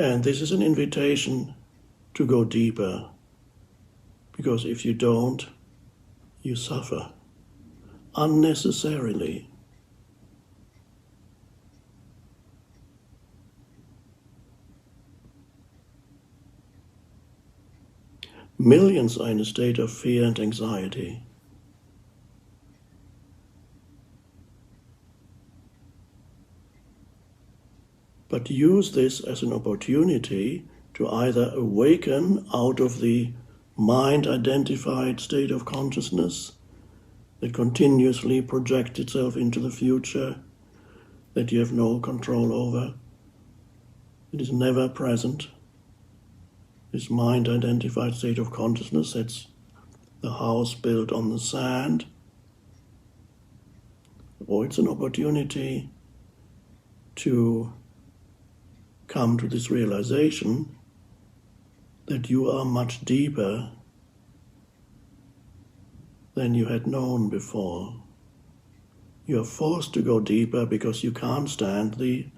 And this is an invitation to go deeper, because if you don't, you suffer unnecessarily. Millions are in a state of fear and anxiety. But use this as an opportunity to either awaken out of the mind-identified state of consciousness that continuously projects itself into the future, that you have no control over. It is never present. This mind-identified state of consciousness, that's the house built on the sand. Or it's an opportunity to come to this realization that you are much deeper than you had known before. You are forced to go deeper because you can't stand the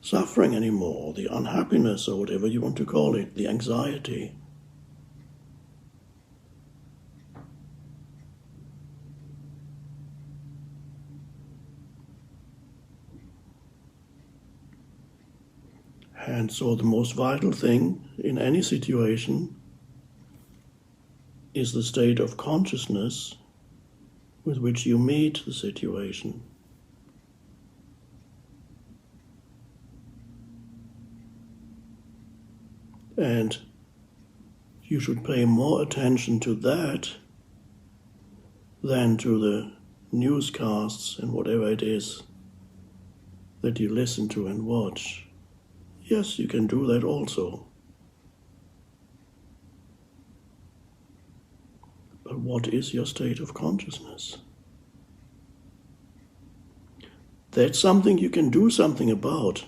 suffering anymore, the unhappiness or whatever you want to call it, the anxiety. And so the most vital thing in any situation is the state of consciousness with which you meet the situation. And you should pay more attention to that than to the newscasts and whatever it is that you listen to and watch. Yes, you can do that also. But what is your state of consciousness? That's something you can do something about.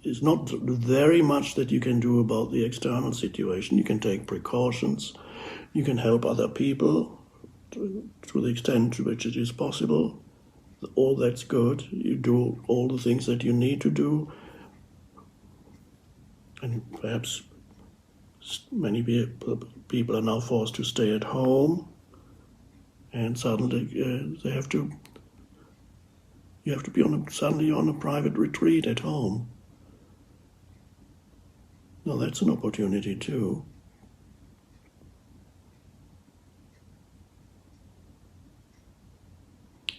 It's not very much that you can do about the external situation. You can take precautions. You can help other people to the extent to which it is possible. All that's good. You do all the things that you need to do. And perhaps many people are now forced to stay at home, and suddenly you have to be suddenly on a private retreat at home. Now that's an opportunity too.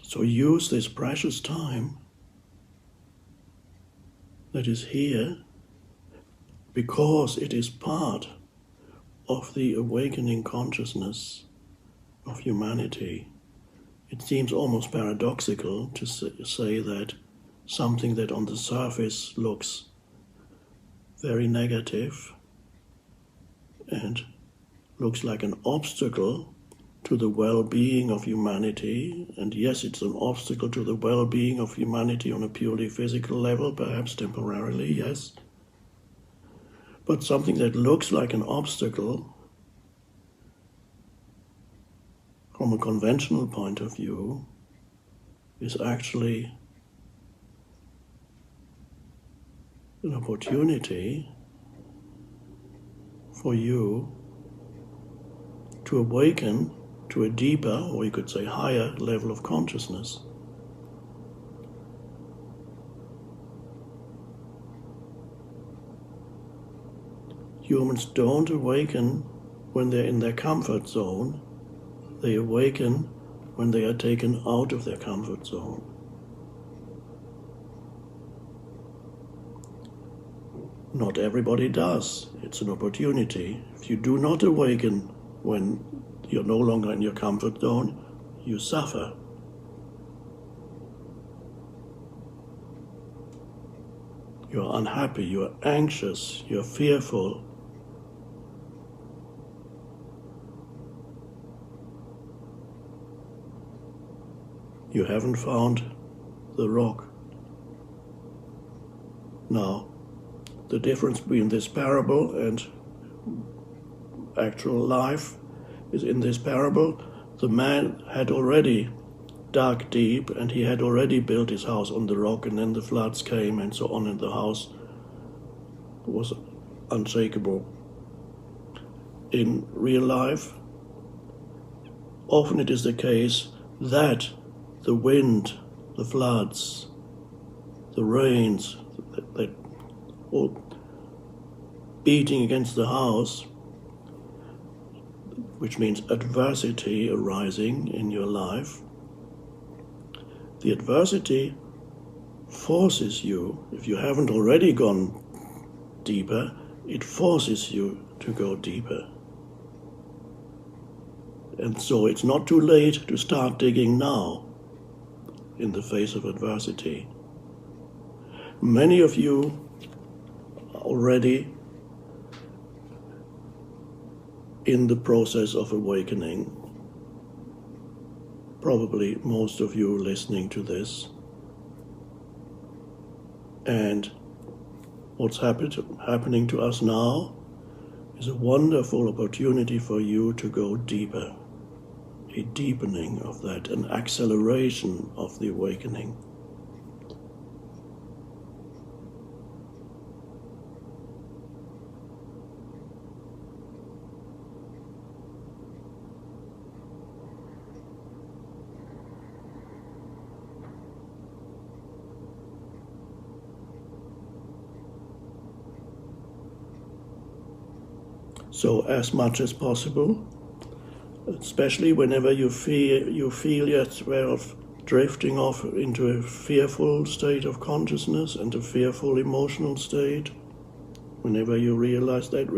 So use this precious time that is here, because it is part of the awakening consciousness of humanity. It seems almost paradoxical to say that something that on the surface looks very negative and looks like an obstacle to the well-being of humanity, and yes, it's an obstacle to the well-being of humanity on a purely physical level, perhaps temporarily, yes. But something that looks like an obstacle from a conventional point of view is actually an opportunity for you to awaken to a deeper, or you could say higher, level of consciousness. Humans don't awaken when they're in their comfort zone. They awaken when they are taken out of their comfort zone. Not everybody does. It's an opportunity. If you do not awaken when you're no longer in your comfort zone, you suffer. You're unhappy, you're anxious, you're fearful. You haven't found the rock. Now, the difference between this parable and actual life is, in this parable, the man had already dug deep and he had already built his house on the rock, and then the floods came and so on, and the house was unshakable. In real life, often it is the case that the wind, the floods, the rains, that all beating against the house, which means adversity arising in your life, the adversity forces you, if you haven't already gone deeper, it forces you to go deeper. And so it's not too late to start digging now in the face of adversity. Many of you are already in the process of awakening. Probably most of you listening to this. And what's happening to us now is a wonderful opportunity for you to go deeper. A deepening of that, an acceleration of the awakening. So as much as possible, especially whenever you feel yourself drifting off into a fearful state of consciousness and a fearful emotional state, whenever you realize that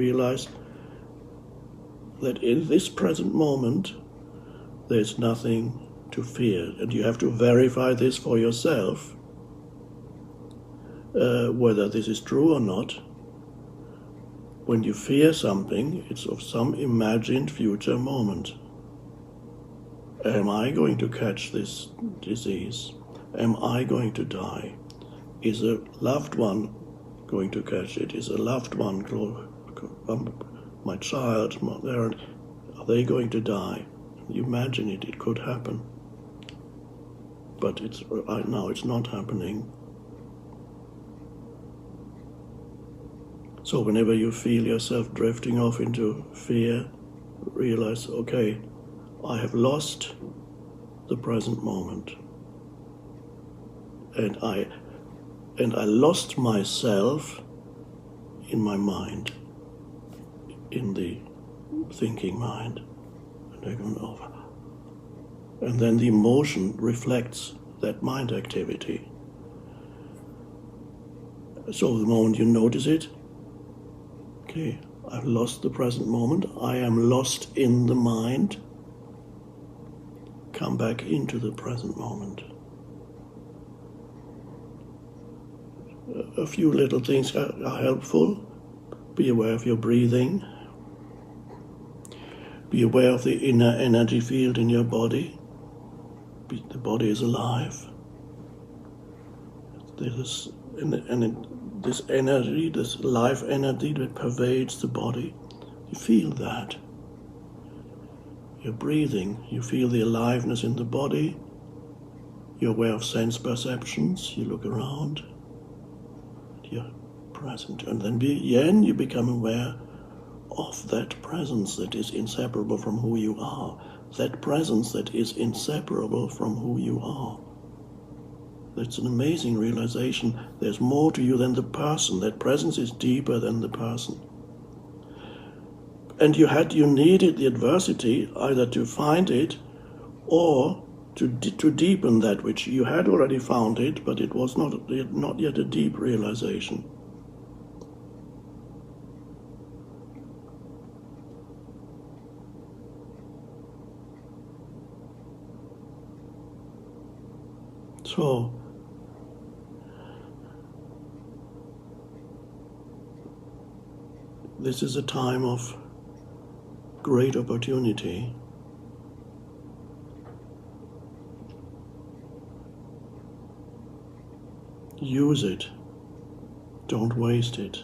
in this present moment there's nothing to fear, and you have to verify this for yourself, whether this is true or not. When you fear something, it's of some imagined future moment. Am I going to catch this disease? Am I going to die? Is a loved one going to catch it? Is a loved one, my child, my parent, are they going to die? You imagine it, it could happen. But right now it's not happening. So whenever you feel yourself drifting off into fear, realize, okay, I have lost the present moment. And I lost myself in my mind, in the thinking mind. And then the emotion reflects that mind activity. So the moment you notice it, okay, I've lost the present moment, I am lost in the mind, come back into the present moment. A few little things are helpful. Be aware of your breathing. Be aware of the inner energy field in your body. The body is alive. This energy, this life energy that pervades the body, you feel that. You're breathing, you feel the aliveness in the body. You're aware of sense perceptions, you look around, you're present. And then you become aware of that presence that is inseparable from who you are. That presence that is inseparable from who you are. That's an amazing realization. There's more to you than the person. That presence is deeper than the person. And you needed the adversity either to find it or to deepen that which you had already found it, but it was not yet a deep realization. So, this is a time of great opportunity. Use it. Don't waste it.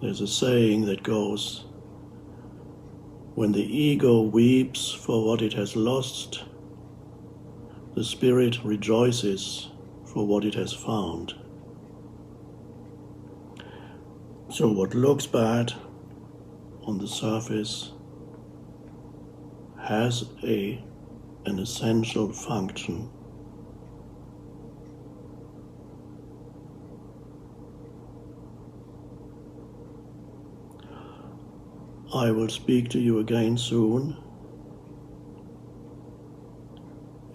There's a saying that goes, when the ego weeps for what it has lost, the spirit rejoices for what it has found. So what looks bad on the surface has an essential function. I will speak to you again soon.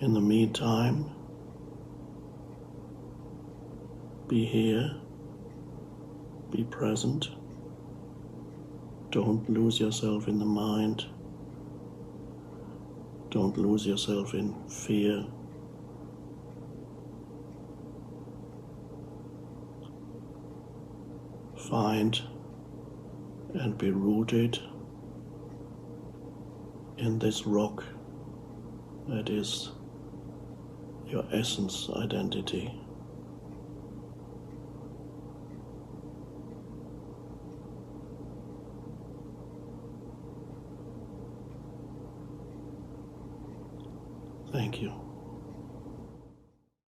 In the meantime, be here, be present. Don't lose yourself in the mind. Don't lose yourself in fear. Find and be rooted in this rock that is your essence identity. Thank you.